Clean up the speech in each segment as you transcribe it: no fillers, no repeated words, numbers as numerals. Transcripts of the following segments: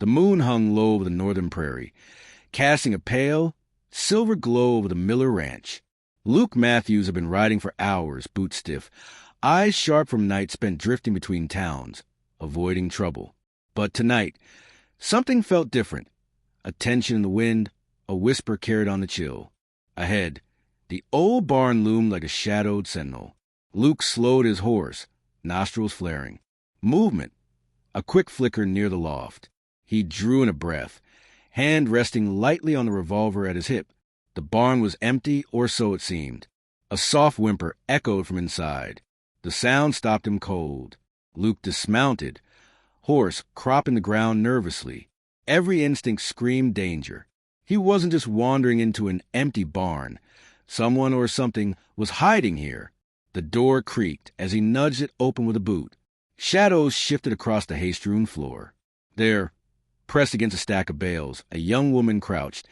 The moon hung low over the northern prairie, casting a pale, silver glow over the Miller Ranch. Luke Matthews had been riding for hours, boot stiff, eyes sharp from nights spent drifting between towns, avoiding trouble. But tonight, something felt different. A tension in the wind, a whisper carried on the chill. Ahead, the old barn loomed like a shadowed sentinel. Luke slowed his horse, nostrils flaring. Movement, a quick flicker near the loft. He drew in a breath, hand resting lightly on the revolver at his hip. The barn was empty, or so it seemed. A soft whimper echoed from inside. The sound stopped him cold. Luke dismounted, horse cropping the ground nervously. Every instinct screamed danger. He wasn't just wandering into an empty barn. Someone or something was hiding here. The door creaked as he nudged it open with a boot. Shadows shifted across the hay-strewn floor. There, pressed against a stack of bales, a young woman crouched,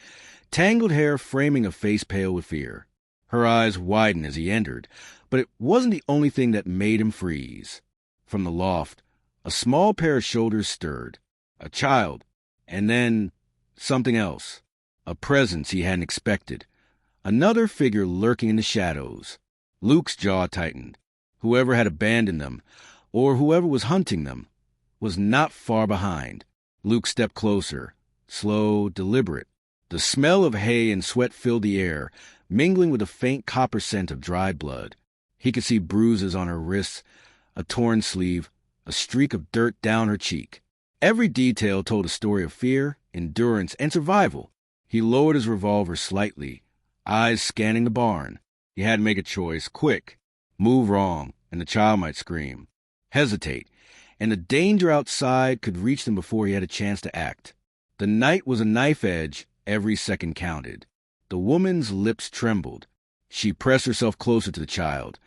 tangled hair framing a face pale with fear. Her eyes widened as he entered, but it wasn't the only thing that made him freeze. From the loft, a small pair of shoulders stirred. A child, and then something else. A presence he hadn't expected. Another figure lurking in the shadows. Luke's jaw tightened. Whoever had abandoned them, or whoever was hunting them, was not far behind. Luke stepped closer, slow, deliberate. The smell of hay and sweat filled the air, mingling with the faint copper scent of dried blood. He could see bruises on her wrists, a torn sleeve, a streak of dirt down her cheek. Every detail told a story of fear, endurance, and survival. He lowered his revolver slightly, eyes scanning the barn. He had to make a choice, quick. Move wrong, and the child might scream. Hesitate, and the danger outside could reach them before he had a chance to act. The night was a knife edge. Every second counted. The woman's lips trembled. She pressed herself closer to the child,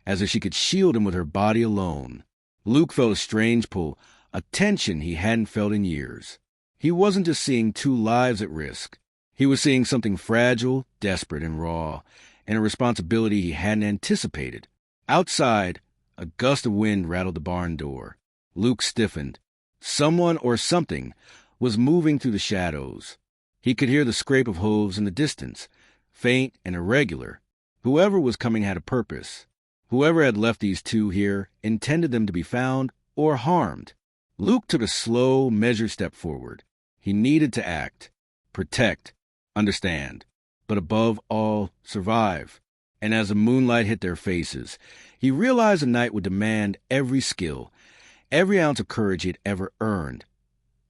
as if she could shield him with her body alone. Luke felt a strange pull, a tension he hadn't felt in years. He wasn't just seeing two lives at risk. He was seeing something fragile, desperate, and raw, and a responsibility he hadn't anticipated. Outside, a gust of wind rattled the barn door. Luke stiffened. Someone or something was moving through the shadows. He could hear the scrape of hooves in the distance, faint and irregular. Whoever was coming had a purpose. Whoever had left these two here intended them to be found or harmed. Luke took a slow, measured step forward. He needed to act, protect, understand, but above all, survive. And as the moonlight hit their faces, he realized the night would demand every skill, every ounce of courage he had ever earned.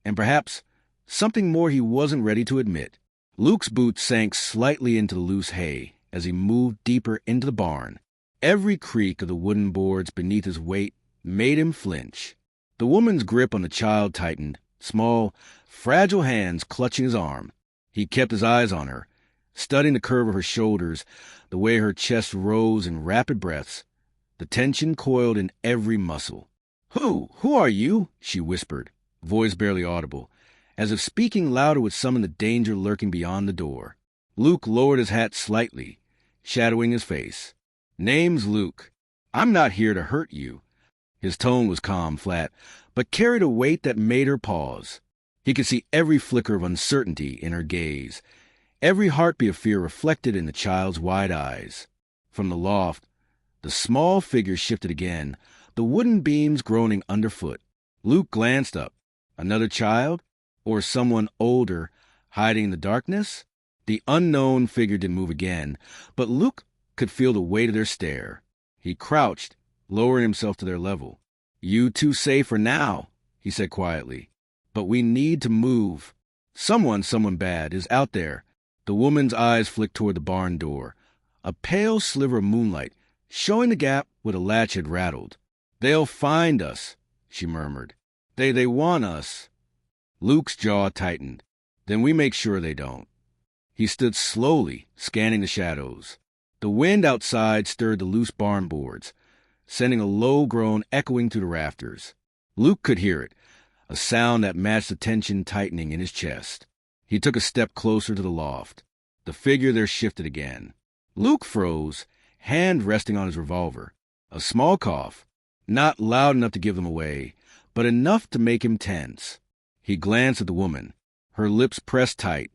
And perhaps something more he wasn't ready to admit. Luke's boots sank slightly into the loose hay as he moved deeper into the barn. Every creak of the wooden boards beneath his weight made him flinch. The woman's grip on the child tightened, small, fragile hands clutching his arm. He kept his eyes on her, studying the curve of her shoulders, the way her chest rose in rapid breaths. The tension coiled in every muscle. Who are you?" she whispered, voice barely audible, as if speaking louder would summon the danger lurking beyond the door. Luke lowered his hat slightly, shadowing his face. "Name's Luke. I'm not here to hurt you." His tone was calm, flat, but carried a weight that made her pause. He could see every flicker of uncertainty in her gaze, every heartbeat of fear reflected in the child's wide eyes. From the loft, the small figure shifted again, the wooden beams groaning underfoot. Luke glanced up. Another child? Or someone older, hiding in the darkness? The unknown figure didn't move again, but Luke could feel the weight of their stare. He crouched, lowering himself to their level. "You too safe for now," he said quietly. "But we need to move. Someone bad, is out there." The woman's eyes flicked toward the barn door, a pale sliver of moonlight, showing the gap where the latch had rattled. "They'll find us," she murmured. They want us." Luke's jaw tightened. "Then we make sure they don't." He stood slowly, scanning the shadows. The wind outside stirred the loose barn boards, sending a low groan echoing through the rafters. Luke could hear it, a sound that matched the tension tightening in his chest. He took a step closer to the loft. The figure there shifted again. Luke froze, hand resting on his revolver. A small cough, not loud enough to give them away, but enough to make him tense. He glanced at the woman, her lips pressed tight,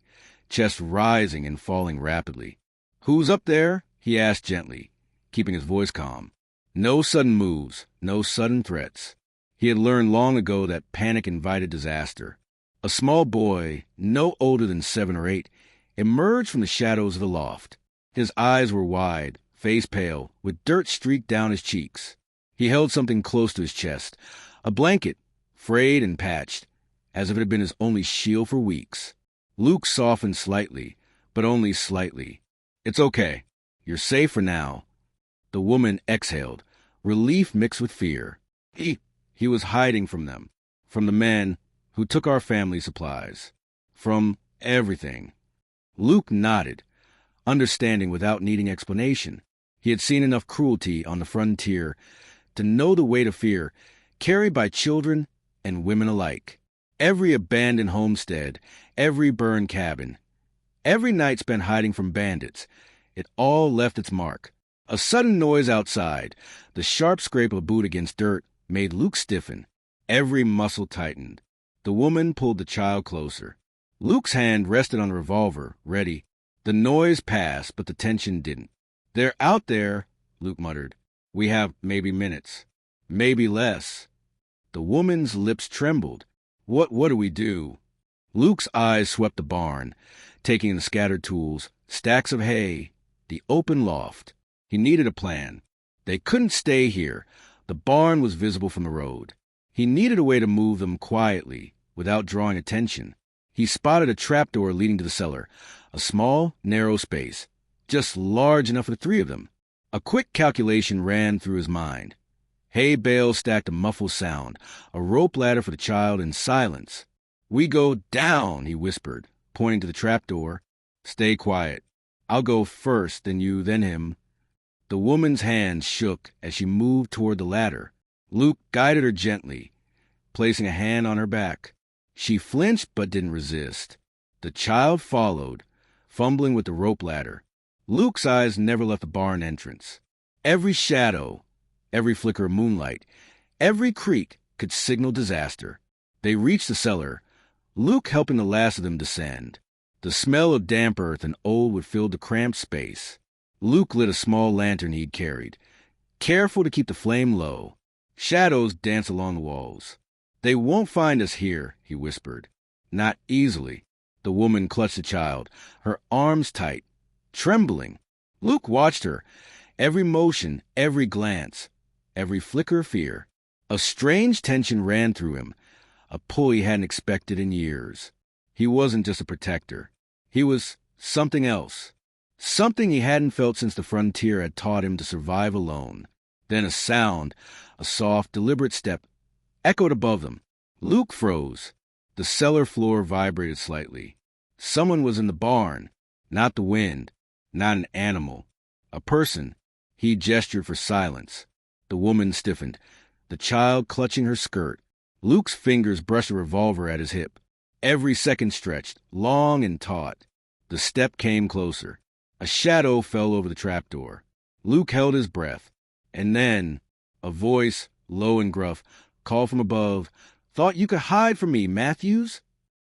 chest rising and falling rapidly. "Who's up there?" he asked gently, keeping his voice calm. No sudden moves, no sudden threats. He had learned long ago that panic invited disaster. A small boy, no older than 7 or 8, emerged from the shadows of the loft. His eyes were wide, face pale, with dirt streaked down his cheeks. He held something close to his chest, a blanket, frayed and patched, as if it had been his only shield for weeks. Luke softened slightly, but only slightly. "It's okay. You're safe for now." The woman exhaled, relief mixed with fear. He was hiding from them, from the men who took our family supplies, from everything. Luke nodded, understanding without needing explanation. He had seen enough cruelty on the frontier to know the weight of fear carried by children and women alike. Every abandoned homestead, every burned cabin, every night spent hiding from bandits, it all left its mark. A sudden noise outside, the sharp scrape of a boot against dirt, made Luke stiffen. Every muscle tightened. The woman pulled the child closer. Luke's hand rested on the revolver, ready. The noise passed, but the tension didn't. "They're out there," Luke muttered. "We have maybe minutes. Maybe less." The woman's lips trembled. What do we do?" Luke's eyes swept the barn, taking the scattered tools, stacks of hay, the open loft. He needed a plan. They couldn't stay here. The barn was visible from the road. He needed a way to move them quietly, without drawing attention. He spotted a trapdoor leading to the cellar, a small, narrow space, just large enough for the 3 of them. A quick calculation ran through his mind. Hay bales stacked a muffled sound, a rope ladder for the child, and silence. "We go down," he whispered, pointing to the trapdoor. "Stay quiet. I'll go first, then you, then him." The woman's hand shook as she moved toward the ladder. Luke guided her gently, placing a hand on her back. She flinched but didn't resist. The child followed, fumbling with the rope ladder. Luke's eyes never left the barn entrance. Every shadow, every flicker of moonlight, every creak could signal disaster. They reached the cellar, Luke helping the last of them descend. The smell of damp earth and old wood filled the cramped space. Luke lit a small lantern he'd carried, careful to keep the flame low. Shadows danced along the walls. "They won't find us here," he whispered. "Not easily." The woman clutched the child, her arms tight, trembling. Luke watched her, every motion, every glance, every flicker of fear. A strange tension ran through him, a pull he hadn't expected in years. He wasn't just a protector. He was something else. Something he hadn't felt since the frontier had taught him to survive alone. Then a sound, a soft, deliberate step, echoed above them. Luke froze. The cellar floor vibrated slightly. Someone was in the barn. Not the wind. Not an animal. A person. He gestured for silence. The woman stiffened, the child clutching her skirt. Luke's fingers brushed a revolver at his hip. Every second stretched, long and taut. The step came closer. A shadow fell over the trapdoor. Luke held his breath. And then, a voice, low and gruff, called from above, "Thought you could hide from me, Matthews?"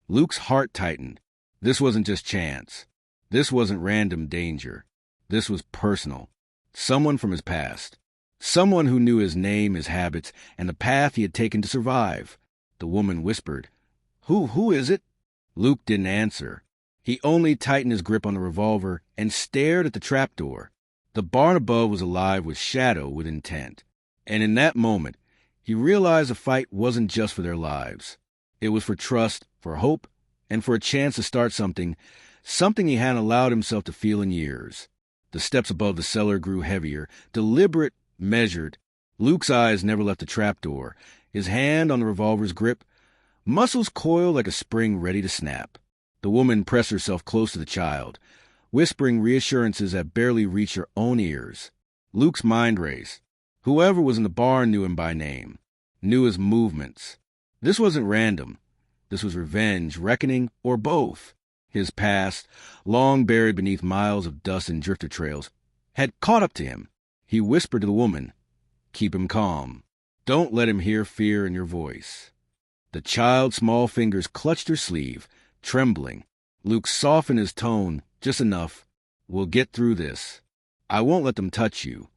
Luke's heart tightened. This wasn't just chance. This wasn't random danger. This was personal. Someone from his past. Someone who knew his name, his habits, and the path he had taken to survive. The woman whispered, Who is it?" Luke didn't answer. He only tightened his grip on the revolver and stared at the trapdoor. The barn above was alive with shadow, with intent. And in that moment, he realized the fight wasn't just for their lives. It was for trust, for hope, and for a chance to start something he hadn't allowed himself to feel in years. The steps above the cellar grew heavier, deliberate, measured. Luke's eyes never left the trapdoor, his hand on the revolver's grip, muscles coiled like a spring ready to snap. The woman pressed herself close to the child, whispering reassurances that barely reached her own ears. Luke's mind raced. Whoever was in the barn knew him by name, knew his movements. This wasn't random. This was revenge, reckoning, or both. His past, long buried beneath miles of dust and drifter trails, had caught up to him. He whispered to the woman, "Keep him calm. Don't let him hear fear in your voice." The child's small fingers clutched her sleeve, trembling. Luke softened his tone just enough. "We'll get through this. I won't let them touch you."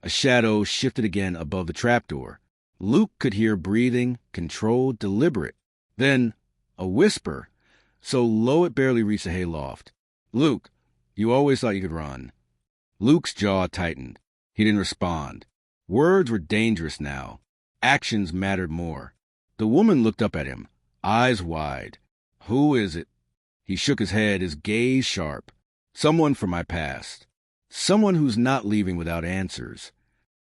A shadow shifted again above the trapdoor. Luke could hear breathing, controlled, deliberate. Then a whisper, so low it barely reached the hayloft. "Luke, you always thought you could run." Luke's jaw tightened. He didn't respond. Words were dangerous now. Actions mattered more. The woman looked up at him, eyes wide. "Who is it?" He shook his head, his gaze sharp. "Someone from my past. Someone who's not leaving without answers."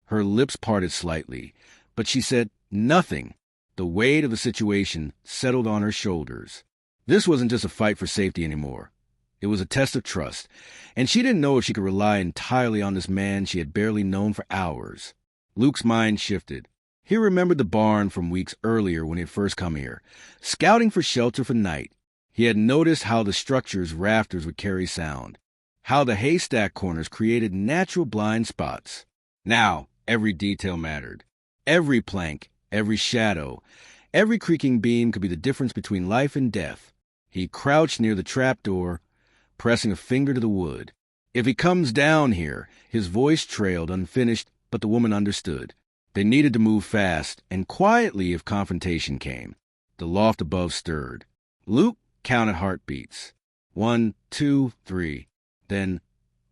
Her lips parted slightly, but she said nothing. The weight of the situation settled on her shoulders. This wasn't just a fight for safety anymore. It was a test of trust, and she didn't know if she could rely entirely on this man she had barely known for hours. Luke's mind shifted. He remembered the barn from weeks earlier when he had first come here, scouting for shelter for night. He had noticed how the structure's rafters would carry sound, how the haystack corners created natural blind spots. Now, every detail mattered. Every plank, every shadow, every creaking beam could be the difference between life and death. He crouched near the trapdoor, pressing a finger to the wood. "If he comes down here," his voice trailed, unfinished, but the woman understood. They needed to move fast and quietly if confrontation came. The loft above stirred. Luke counted heartbeats. 1, 2, 3. Then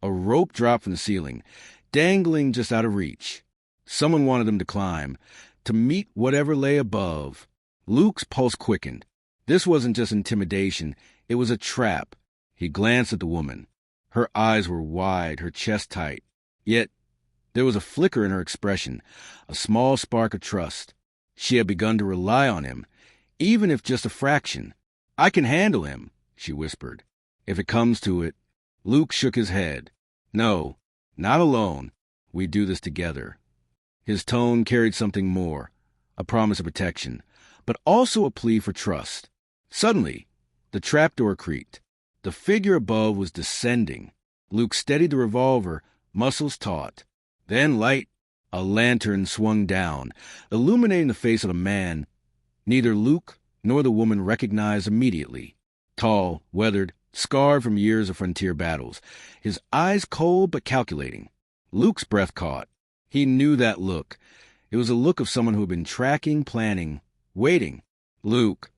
a rope dropped from the ceiling, dangling just out of reach. Someone wanted them to climb, to meet whatever lay above. Luke's pulse quickened. This wasn't just intimidation, it was a trap. He glanced at the woman. Her eyes were wide, her chest tight. Yet there was a flicker in her expression, a small spark of trust. She had begun to rely on him, even if just a fraction. "I can handle him," she whispered. "If it comes to it." Luke shook his head. "No, not alone. We do this together." His tone carried something more, a promise of protection, but also a plea for trust. Suddenly, the trapdoor creaked. The figure above was descending. Luke steadied the revolver, muscles taut. Then a lantern swung down, illuminating the face of a man neither Luke nor the woman recognized immediately. Tall, weathered, scarred from years of frontier battles, his eyes cold but calculating. Luke's breath caught. He knew that look. It was a look of someone who had been tracking, planning, waiting. "Luke,"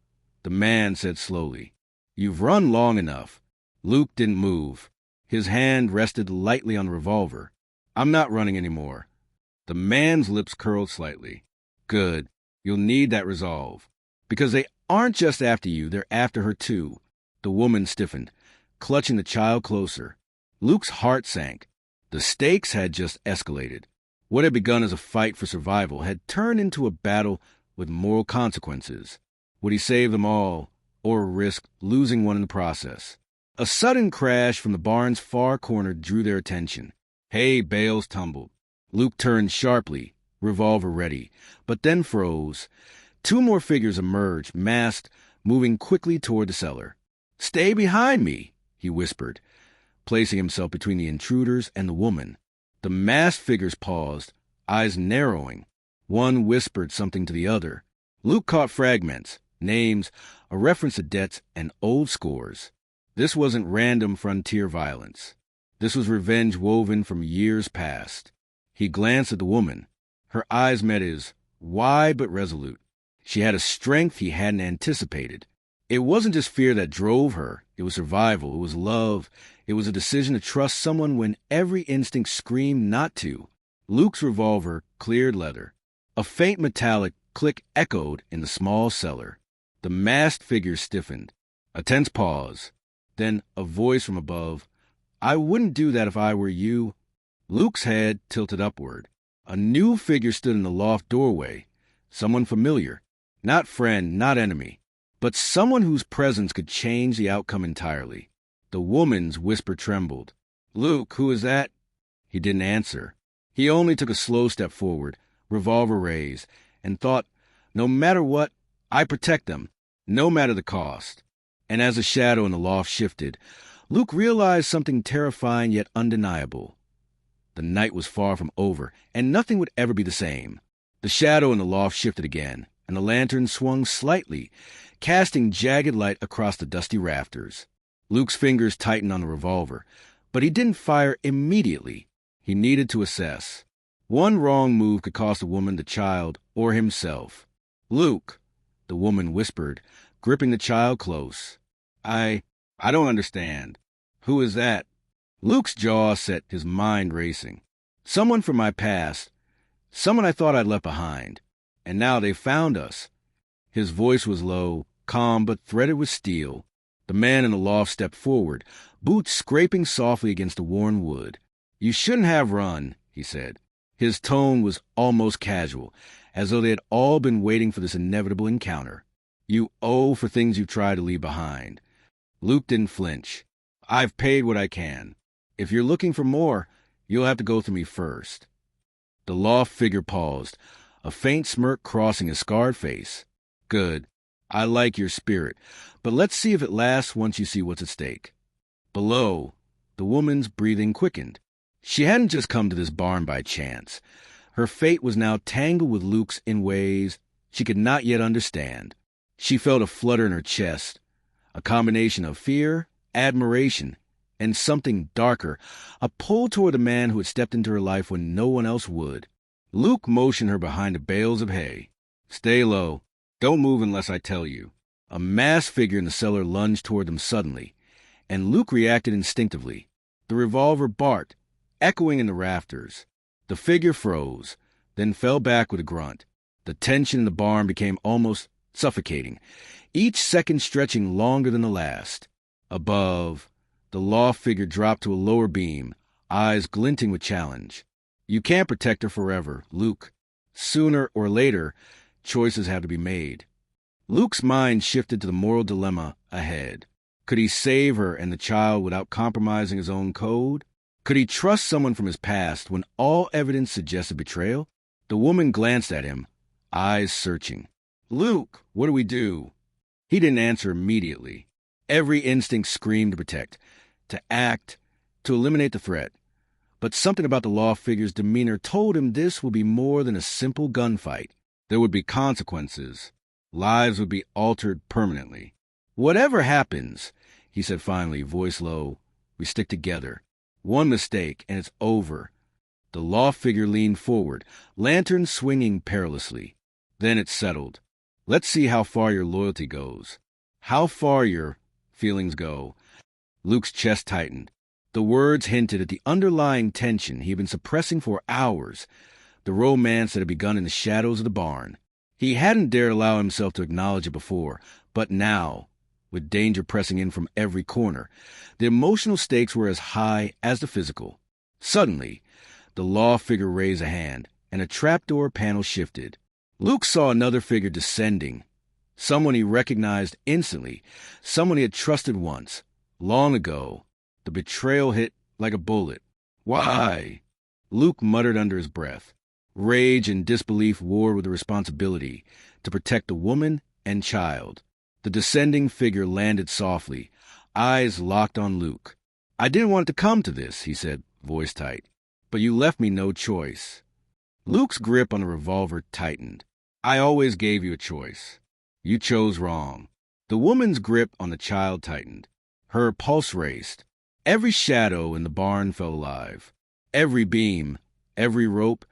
the man said slowly, "you've run long enough." Luke didn't move. His hand rested lightly on the revolver. "I'm not running anymore." The man's lips curled slightly. "Good. You'll need that resolve. Because they aren't just after you, they're after her too." The woman stiffened, clutching the child closer. Luke's heart sank. The stakes had just escalated. What had begun as a fight for survival had turned into a battle with moral consequences. Would he save them all, or risk losing one in the process? A sudden crash from the barn's far corner drew their attention. Hay bales tumbled. Luke turned sharply, revolver ready, but then froze. Two more figures emerged, masked, moving quickly toward the cellar. "Stay behind me," he whispered, placing himself between the intruders and the woman. The masked figures paused, eyes narrowing. One whispered something to the other. Luke caught fragments, names, a reference to debts and old scores. This wasn't random frontier violence. This was revenge woven from years past. He glanced at the woman. Her eyes met his, wide but resolute. She had a strength he hadn't anticipated. It wasn't just fear that drove her. It was survival. It was love. It was a decision to trust someone when every instinct screamed not to. Luke's revolver cleared leather. A faint metallic click echoed in the small cellar. The masked figure stiffened. A tense pause. Then a voice from above. "I wouldn't do that if I were you." Luke's head tilted upward. A new figure stood in the loft doorway. Someone familiar. Not friend, not enemy, but someone whose presence could change the outcome entirely. The woman's whisper trembled. "Luke, who is that?" He didn't answer. He only took a slow step forward, revolver raised, and thought, no matter what, I protect them, no matter the cost. And as the shadow in the loft shifted, Luke realized something terrifying yet undeniable. The night was far from over, and nothing would ever be the same. The shadow in the loft shifted again, and the lantern swung slightly, casting jagged light across the dusty rafters. Luke's fingers tightened on the revolver, but he didn't fire immediately. He needed to assess. One wrong move could cost the woman, the child, or himself. "Luke," the woman whispered, gripping the child close. I don't understand. Who is that?" Luke's jaw set, his mind racing. "Someone from my past. Someone I thought I'd left behind. And now they've found us." His voice was low, calm, but threaded with steel. The man in the loft stepped forward, boots scraping softly against the worn wood. "You shouldn't have run," he said. His tone was almost casual, as though they had all been waiting for this inevitable encounter. "You owe for things you've tried to leave behind." Luke didn't flinch. "I've paid what I can. If you're looking for more, you'll have to go through me first." The loft figure paused, a faint smirk crossing his scarred face. "Good. I like your spirit, but let's see if it lasts once you see what's at stake." Below, the woman's breathing quickened. She hadn't just come to this barn by chance. Her fate was now tangled with Luke's in ways she could not yet understand. She felt a flutter in her chest, a combination of fear, admiration, and something darker, a pull toward the man who had stepped into her life when no one else would. Luke motioned her behind the bales of hay. "Stay low. Don't move unless I tell you." A masked figure in the cellar lunged toward them suddenly, and Luke reacted instinctively. The revolver barked, echoing in the rafters. The figure froze, then fell back with a grunt. The tension in the barn became almost suffocating, each second stretching longer than the last. Above, the loft figure dropped to a lower beam, eyes glinting with challenge. "You can't protect her forever, Luke. Sooner or later, choices have to be made." Luke's mind shifted to the moral dilemma ahead. Could he save her and the child without compromising his own code? Could he trust someone from his past when all evidence suggested betrayal? The woman glanced at him, eyes searching. "Luke, what do we do?" He didn't answer immediately. Every instinct screamed to protect, to act, to eliminate the threat. But something about the loft figure's demeanor told him this would be more than a simple gunfight. There would be consequences. Lives would be altered permanently. "Whatever happens," he said finally, voice low, "we stick together. One mistake, and it's over." The loft figure leaned forward, lantern swinging perilously. Then it settled. "Let's see how far your loyalty goes. How far your feelings go." Luke's chest tightened. The words hinted at the underlying tension he had been suppressing for hours, the romance that had begun in the shadows of the barn. He hadn't dared allow himself to acknowledge it before, but now, with danger pressing in from every corner, the emotional stakes were as high as the physical. Suddenly, the loft figure raised a hand, and a trapdoor panel shifted. Luke saw another figure descending, someone he recognized instantly, someone he had trusted once, long ago. The betrayal hit like a bullet. "Why?" Luke muttered under his breath. Rage and disbelief warred with the responsibility to protect the woman and child. The descending figure landed softly, eyes locked on Luke. "I didn't want it to come to this," he said, voice tight. "But you left me no choice." Luke's grip on the revolver tightened. "I always gave you a choice. You chose wrong." The woman's grip on the child tightened. Her pulse raced. Every shadow in the barn felt alive. Every beam, every rope,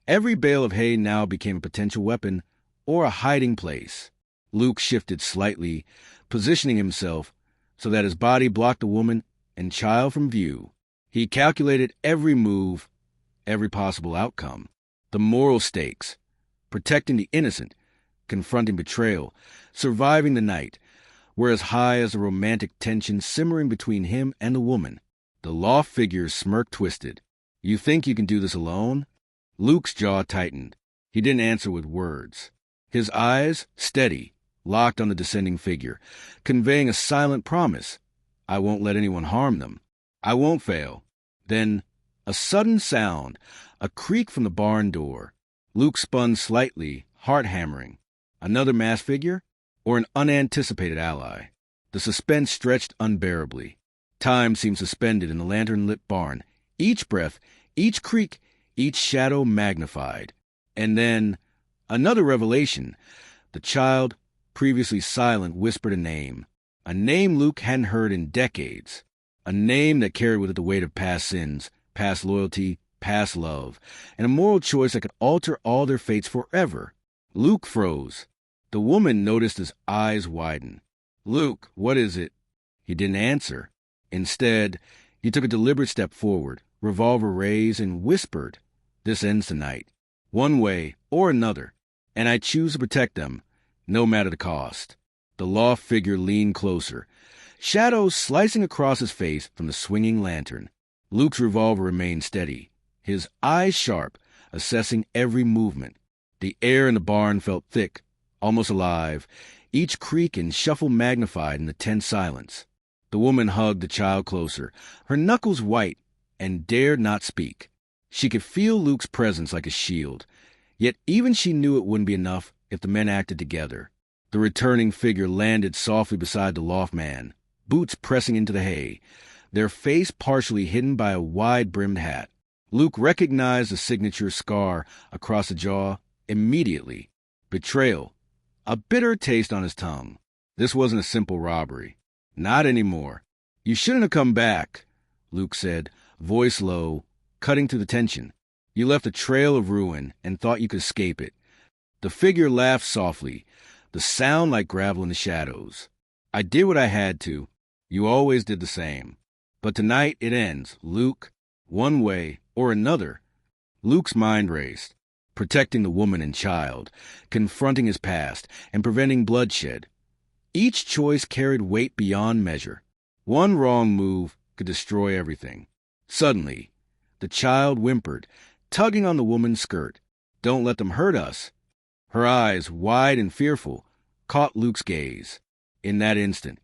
every bale of hay now became a potential weapon or a hiding place. Luke shifted slightly, positioning himself so that his body blocked the woman and child from view. He calculated every move, every possible outcome. The moral stakes, protecting the innocent, confronting betrayal, surviving the night, were as high as the romantic tension simmering between him and the woman. The loft figure's smirk twisted. "You think you can do this alone?" Luke's jaw tightened. He didn't answer with words. His eyes, steady, locked on the descending figure, conveying a silent promise. "I won't let anyone harm them. I won't fail." Then, a sudden sound, a creak from the barn door. Luke spun slightly, heart hammering. Another masked figure? Or an unanticipated ally? The suspense stretched unbearably. Time seemed suspended in the lantern-lit barn. Each breath, each creak, each shadow magnified. And then, another revelation, The child, previously silent, whispered a name Luke hadn't heard in decades, a name that carried with it the weight of past sins, past loyalty, past love, and a moral choice that could alter all their fates forever. Luke froze. The woman noticed his eyes widen. "Luke, what is it?" He didn't answer. Instead, he took a deliberate step forward, revolver raised, and whispered, "This ends tonight. One way or another. And I choose to protect them, no matter the cost." The loft figure leaned closer, shadows slicing across his face from the swinging lantern. Luke's revolver remained steady, his eyes sharp, assessing every movement. The air in the barn felt thick, almost alive, each creak and shuffle magnified in the tense silence. The woman hugged the child closer, her knuckles white, and dared not speak. She could feel Luke's presence like a shield, yet even she knew it wouldn't be enough if the men acted together. The returning figure landed softly beside the loft man, boots pressing into the hay, their face partially hidden by a wide-brimmed hat. Luke recognized the signature scar across the jaw immediately. Betrayal. A bitter taste on his tongue. This wasn't a simple robbery. Not anymore. "You shouldn't have come back," Luke said, voice low, cutting through the tension. "You left a trail of ruin and thought you could escape it." The figure laughed softly, the sound like gravel in the shadows. "I did what I had to. You always did the same. But tonight it ends, Luke. One way or another." Luke's mind raced, protecting the woman and child, confronting his past, and preventing bloodshed. Each choice carried weight beyond measure. One wrong move could destroy everything. Suddenly, the child whimpered, tugging on the woman's skirt. "Don't let them hurt us." Her eyes, wide and fearful, caught Luke's gaze. In that instant,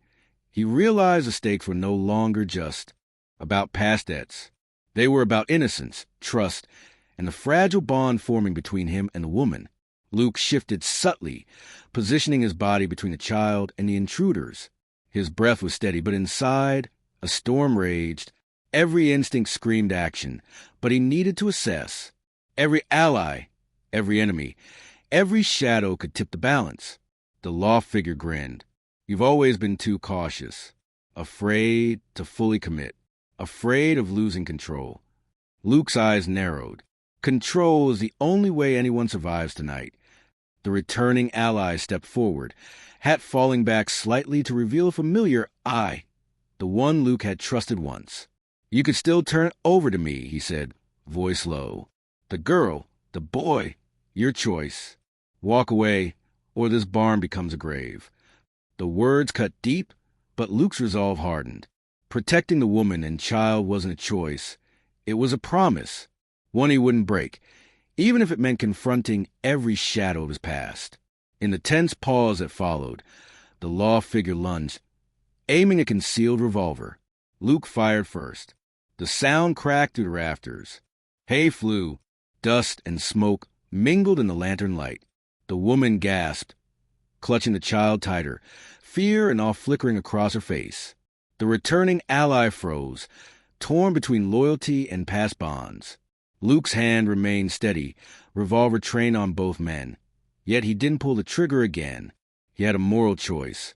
he realized the stakes were no longer just about past debts. They were about innocence, trust, and the fragile bond forming between him and the woman. Luke shifted subtly, positioning his body between the child and the intruders. His breath was steady, but inside, a storm raged. Every instinct screamed action, but he needed to assess. Every ally, every enemy, every shadow could tip the balance. The loft figure grinned. "You've always been too cautious, afraid to fully commit, afraid of losing control." Luke's eyes narrowed. Control is the only way anyone survives tonight. The returning ally stepped forward, hat falling back slightly to reveal a familiar eye, the one Luke had trusted once. "You could still turn it over to me," he said, voice low. "The girl, the boy, your choice. Walk away, or this barn becomes a grave." The words cut deep, but Luke's resolve hardened. Protecting the woman and child wasn't a choice. It was a promise, one he wouldn't break, even if it meant confronting every shadow of his past. In the tense pause that followed, the loft figure lunged, aiming a concealed revolver. Luke fired first. The sound cracked through the rafters. Hay flew. Dust and smoke mingled in the lantern light. The woman gasped, clutching the child tighter, fear and awe flickering across her face. The returning ally froze, torn between loyalty and past bonds. Luke's hand remained steady, revolver trained on both men. Yet he didn't pull the trigger again. He had a moral choice.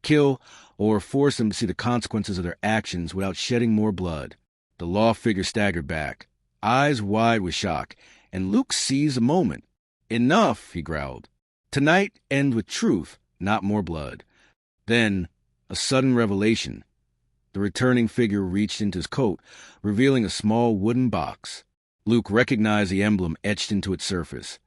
Kill or force them to see the consequences of their actions without shedding more blood. The loft figure staggered back, eyes wide with shock, and Luke seized the moment. "Enough," he growled. "Tonight ends with truth, not more blood." Then, a sudden revelation. The returning figure reached into his coat, revealing a small wooden box. Luke recognized the emblem etched into its surface.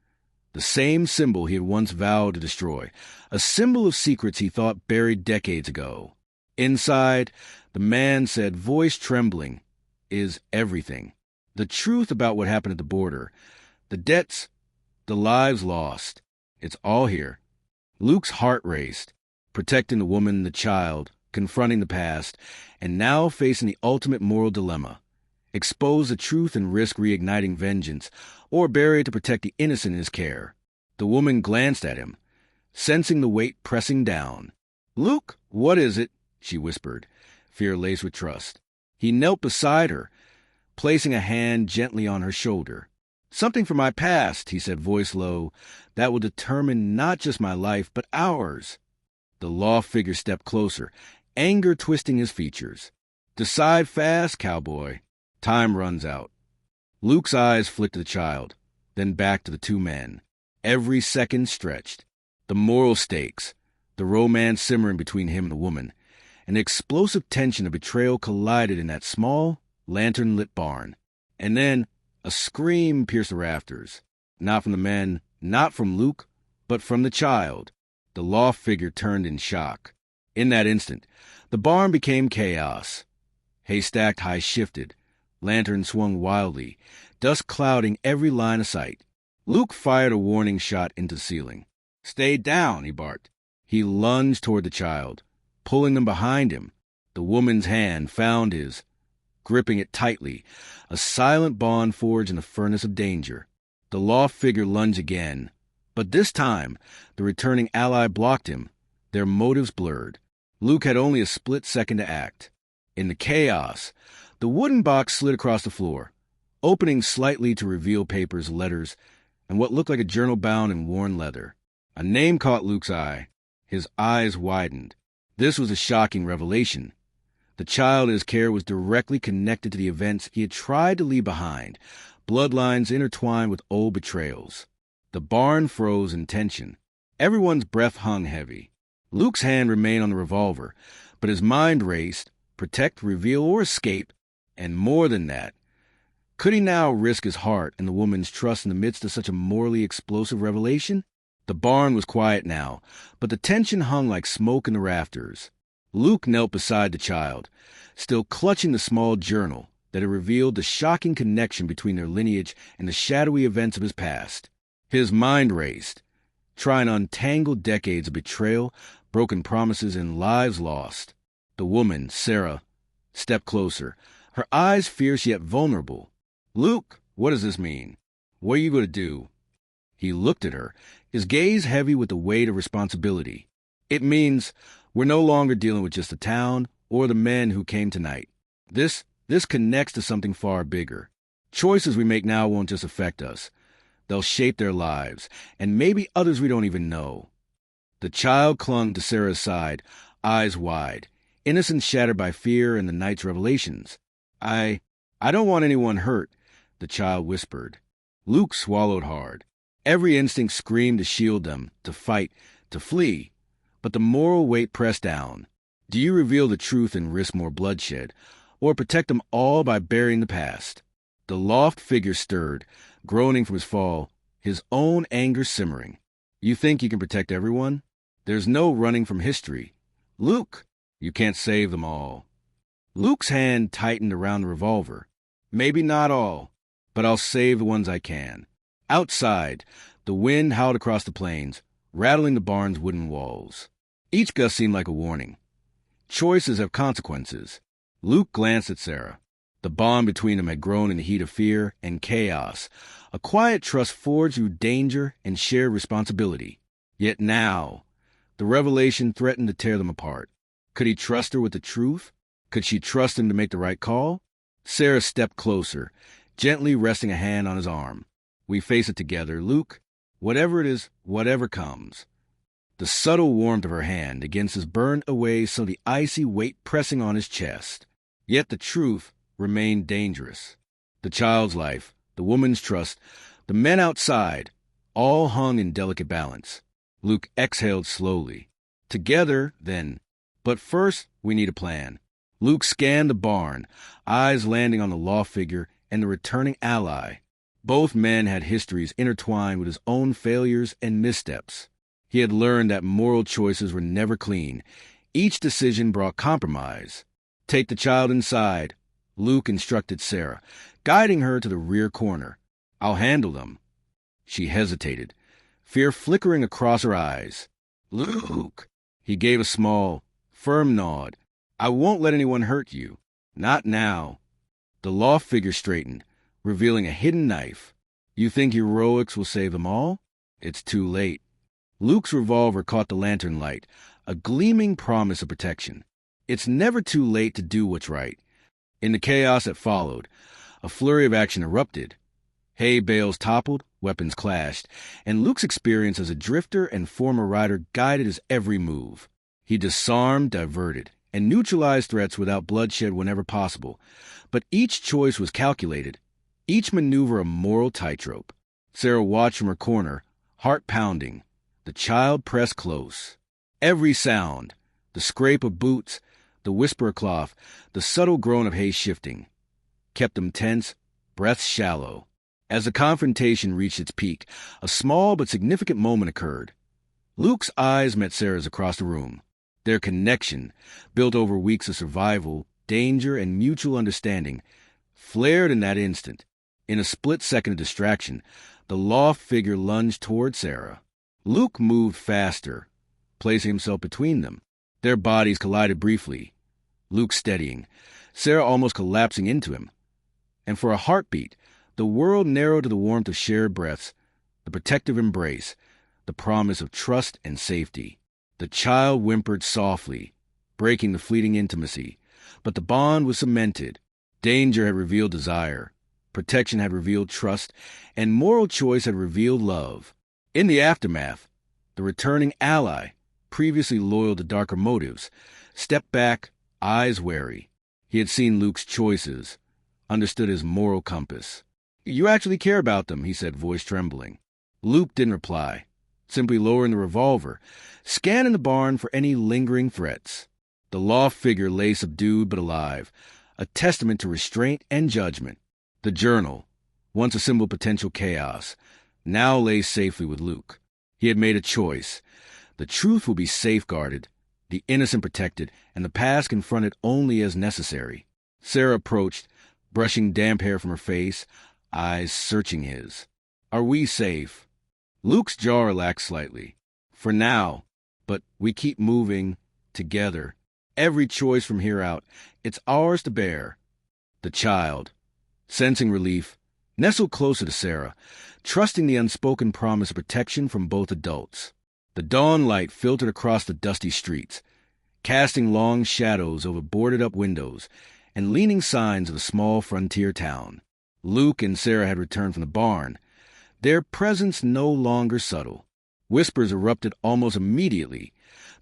The same symbol he had once vowed to destroy, a symbol of secrets he thought buried decades ago. Inside, the man said, voice trembling, "is everything. The truth about what happened at the border, the debts, the lives lost. It's all here." Luke's heart raced, protecting the woman and the child, confronting the past, and now facing the ultimate moral dilemma. Expose the truth and risk reigniting vengeance, or bury it to protect the innocent in his care. The woman glanced at him, sensing the weight pressing down. "Luke, what is it?" she whispered, fear laced with trust. He knelt beside her, placing a hand gently on her shoulder. Something from my past, he said, voice low, that will determine not just my life, but ours. The loft figure stepped closer, anger twisting his features. Decide fast, cowboy. Time runs out. Luke's eyes flicked to the child, then back to the two men. Every second stretched. The moral stakes, the romance simmering between him and the woman, and the explosive tension of betrayal collided in that small, lantern-lit barn. And then a scream pierced the rafters. Not from the men, not from Luke, but from the child. The loft figure turned in shock. In that instant, the barn became chaos. Hay stacked high shifted. Lanterns swung wildly, dust clouding every line of sight. Luke fired a warning shot into the ceiling. "Stay down," he barked. He lunged toward the child, pulling them behind him. The woman's hand found his, gripping it tightly, a silent bond forged in the furnace of danger. The loft figure lunged again, but this time the returning ally blocked him, their motives blurred. Luke had only a split second to act. In the chaos, the wooden box slid across the floor, opening slightly to reveal papers, letters, and what looked like a journal bound in worn leather. A name caught Luke's eye. His eyes widened. This was a shocking revelation. The child in his care was directly connected to the events he had tried to leave behind, bloodlines intertwined with old betrayals. The barn froze in tension. Everyone's breath hung heavy. Luke's hand remained on the revolver, but his mind raced, protect, reveal, or escape, and more than that. Could he now risk his heart and the woman's trust in the midst of such a morally explosive revelation? The barn was quiet now, but the tension hung like smoke in the rafters. Luke knelt beside the child, still clutching the small journal that had revealed the shocking connection between their lineage and the shadowy events of his past. His mind raced, trying to untangle decades of betrayal, broken promises, and lives lost. The woman, Sarah, stepped closer, her eyes fierce yet vulnerable. "Luke, what does this mean? What are you going to do?" He looked at her, his gaze heavy with the weight of responsibility. "It means we're no longer dealing with just the town or the men who came tonight. This connects to something far bigger. Choices we make now won't just affect us. They'll shape their lives, and maybe others we don't even know." The child clung to Sarah's side, eyes wide, innocence shattered by fear and the night's revelations. I don't want anyone hurt," the child whispered. Luke swallowed hard. Every instinct screamed to shield them, to fight, to flee. But the moral weight pressed down. Do you reveal the truth and risk more bloodshed, or protect them all by burying the past? The loft figure stirred, groaning from his fall, his own anger simmering. "You think you can protect everyone? There's no running from history. Luke, you can't save them all." Luke's hand tightened around the revolver. "Maybe not all, but I'll save the ones I can." Outside, the wind howled across the plains, rattling the barn's wooden walls. Each gust seemed like a warning. Choices have consequences. Luke glanced at Sarah. The bond between them had grown in the heat of fear and chaos, a quiet trust forged through danger and shared responsibility. Yet now, the revelation threatened to tear them apart. Could he trust her with the truth? Could she trust him to make the right call? Sarah stepped closer, gently resting a hand on his arm. "We face it together, Luke. Whatever it is, whatever comes." The subtle warmth of her hand against his burned away some of the icy weight pressing on his chest. Yet the truth remained dangerous. The child's life, the woman's trust, the men outside, all hung in delicate balance. Luke exhaled slowly. "Together, then. But first, we need a plan." Luke scanned the barn, eyes landing on the loft figure and the returning ally. Both men had histories intertwined with his own failures and missteps. He had learned that moral choices were never clean. Each decision brought compromise. "Take the child inside," Luke instructed Sarah, guiding her to the rear corner. "I'll handle them." She hesitated, fear flickering across her eyes. "Luke!" He gave a small, firm nod. "I won't let anyone hurt you. Not now." The loft figure straightened, revealing a hidden knife. "You think heroics will save them all? It's too late." Luke's revolver caught the lantern light, a gleaming promise of protection. It's never too late to do what's right. In the chaos that followed, a flurry of action erupted. Hay bales toppled, weapons clashed, and Luke's experience as a drifter and former rider guided his every move. He disarmed, diverted, and neutralized threats without bloodshed whenever possible. But each choice was calculated, each maneuver a moral tightrope. Sarah watched from her corner, heart pounding. The child pressed close. Every sound, the scrape of boots, the whisper of cloth, the subtle groan of hay shifting, kept them tense, breaths shallow. As the confrontation reached its peak, a small but significant moment occurred. Luke's eyes met Sarah's across the room. Their connection, built over weeks of survival, danger, and mutual understanding, flared in that instant. In a split second of distraction, the loft figure lunged toward Sarah. Luke moved faster, placing himself between them. Their bodies collided briefly, Luke steadying, Sarah almost collapsing into him. And for a heartbeat, the world narrowed to the warmth of shared breaths, the protective embrace, the promise of trust and safety. The child whimpered softly, breaking the fleeting intimacy, but the bond was cemented. Danger had revealed desire, protection had revealed trust, and moral choice had revealed love. In the aftermath, the returning ally, previously loyal to darker motives, stepped back, eyes wary. He had seen Luke's choices, understood his moral compass. "You actually care about them," he said, voice trembling. Luke didn't reply, simply lowering the revolver, scanning the barn for any lingering threats. The loft figure lay subdued but alive, a testament to restraint and judgment. The journal, once a symbol of potential chaos, now lay safely with Luke. He had made a choice. The truth would be safeguarded, the innocent protected, and the past confronted only as necessary. Sarah approached, brushing damp hair from her face, eyes searching his. "Are we safe?" Luke's jaw relaxed slightly. "For now, but we keep moving, together. Every choice from here out, it's ours to bear." The child, sensing relief, nestled closer to Sarah, trusting the unspoken promise of protection from both adults. The dawn light filtered across the dusty streets, casting long shadows over boarded-up windows and leaning signs of a small frontier town. Luke and Sarah had returned from the barn, their presence no longer subtle. Whispers erupted almost immediately,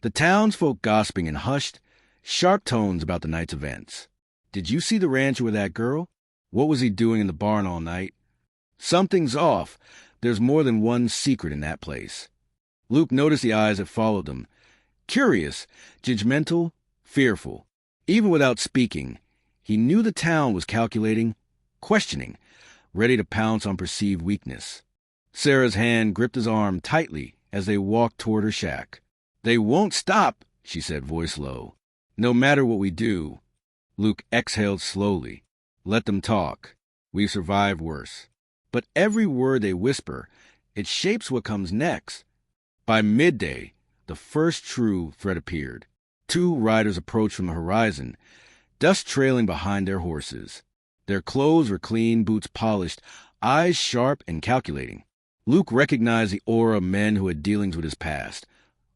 the townsfolk gossiping in hushed, sharp tones about the night's events. "Did you see the rancher with that girl? What was he doing in the barn all night? Something's off. There's more than one secret in that place." Luke noticed the eyes that followed them, curious, judgmental, fearful. Even without speaking, he knew the town was calculating, questioning, ready to pounce on perceived weakness. Sarah's hand gripped his arm tightly as they walked toward her shack. "They won't stop," she said, voice low. "No matter what we do." Luke exhaled slowly. "Let them talk. We've survived worse. But every word they whisper, it shapes what comes next." By midday, the first true threat appeared. Two riders approached from the horizon, dust trailing behind their horses. Their clothes were clean, boots polished, eyes sharp and calculating. Luke recognized the aura of men who had dealings with his past,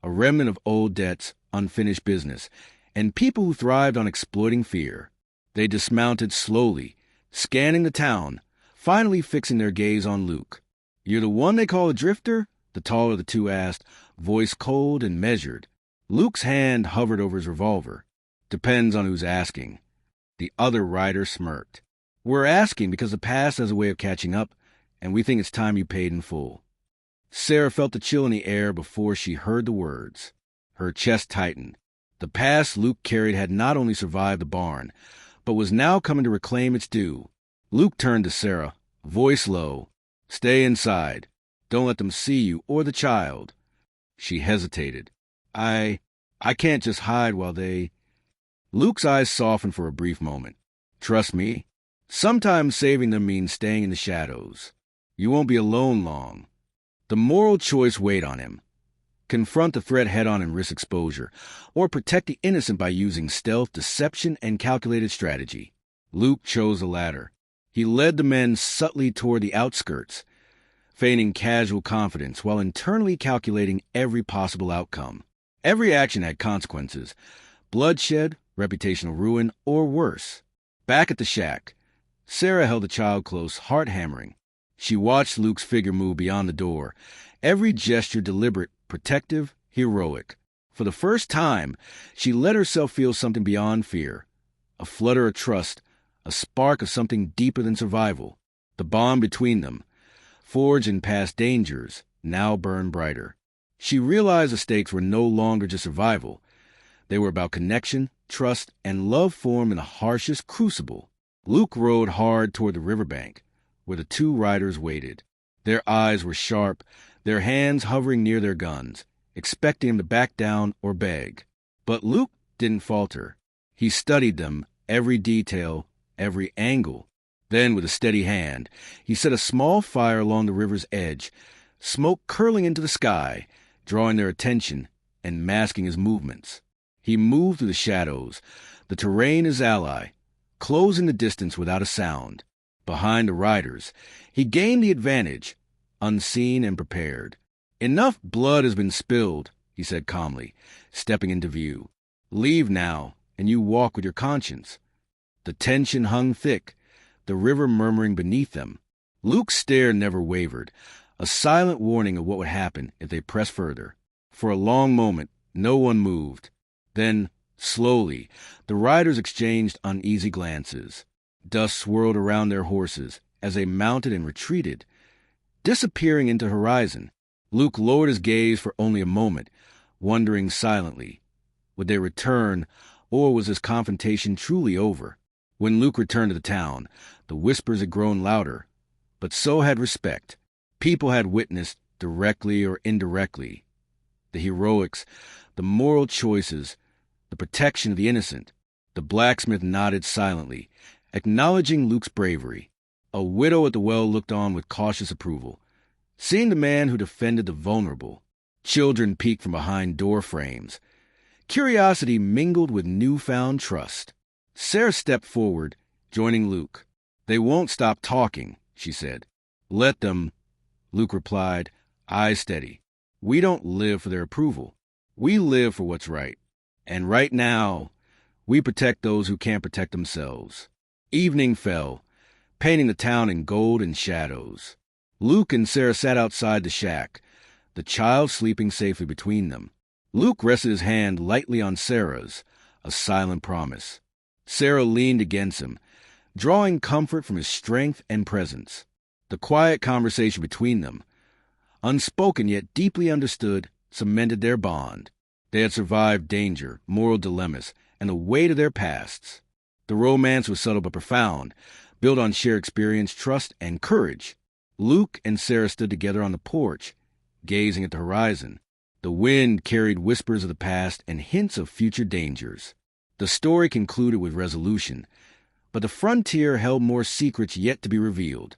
a remnant of old debts, unfinished business, and people who thrived on exploiting fear. They dismounted slowly, scanning the town, finally fixing their gaze on Luke. "You're the one they call a drifter?" the taller of the two asked, voice cold and measured. Luke's hand hovered over his revolver. "Depends on who's asking." The other rider smirked. "We're asking because the past has a way of catching up, and we think it's time you paid in full." Sarah felt the chill in the air before she heard the words. Her chest tightened. The past Luke carried had not only survived the barn, but was now coming to reclaim its due. Luke turned to Sarah, voice low. "Stay inside. Don't let them see you or the child." She hesitated. I can't just hide while they..." Luke's eyes softened for a brief moment. "Trust me. Sometimes saving them means staying in the shadows. You won't be alone long." The moral choice weighed on him. Confront the threat head-on and risk exposure, or protect the innocent by using stealth, deception, and calculated strategy. Luke chose the latter. He led the men subtly toward the outskirts, feigning casual confidence while internally calculating every possible outcome. Every action had consequences: bloodshed, reputational ruin, or worse. Back at the shack, Sarah held the child close, heart hammering. She watched Luke's figure move beyond the door, every gesture deliberate, protective, heroic. For the first time, she let herself feel something beyond fear, a flutter of trust, a spark of something deeper than survival. The bond between them, forged in past dangers, now burned brighter. She realized the stakes were no longer just survival. They were about connection, trust, and love formed in the harshest crucible. Luke rode hard toward the riverbank, where the two riders waited. Their eyes were sharp, their hands hovering near their guns, expecting him to back down or beg. But Luke didn't falter. He studied them, every detail, every angle. Then, with a steady hand, he set a small fire along the river's edge, smoke curling into the sky, drawing their attention and masking his movements. He moved through the shadows, the terrain his ally, closing the distance without a sound. Behind the riders, he gained the advantage, unseen and prepared. "Enough blood has been spilled," he said calmly, stepping into view. "Leave now, and you walk with your conscience." The tension hung thick, the river murmuring beneath them. Luke's stare never wavered, a silent warning of what would happen if they pressed further. For a long moment, no one moved. Then, slowly, the riders exchanged uneasy glances. Dust swirled around their horses as they mounted and retreated, disappearing into the horizon. Luke lowered his gaze for only a moment, wondering silently. Would they return, or was this confrontation truly over? When Luke returned to the town, the whispers had grown louder, but so had respect. People had witnessed, directly or indirectly, the heroics, the moral choices, the protection of the innocent. The blacksmith nodded silently, acknowledging Luke's bravery. A widow at the well looked on with cautious approval, seeing the man who defended the vulnerable. Children peeked from behind door frames. Curiosity mingled with newfound trust. Sarah stepped forward, joining Luke. "They won't stop talking," she said. "Let them," Luke replied, eyes steady. "We don't live for their approval. We live for what's right. And right now, we protect those who can't protect themselves." Evening fell, painting the town in gold and shadows. Luke and Sarah sat outside the shack, the child sleeping safely between them. Luke rested his hand lightly on Sarah's, a silent promise. Sarah leaned against him, drawing comfort from his strength and presence. The quiet conversation between them, unspoken yet deeply understood, cemented their bond. They had survived danger, moral dilemmas, and the weight of their pasts. The romance was subtle but profound, built on shared experience, trust, and courage. Luke and Sarah stood together on the porch, gazing at the horizon. The wind carried whispers of the past and hints of future dangers. The story concluded with resolution, but the frontier held more secrets yet to be revealed.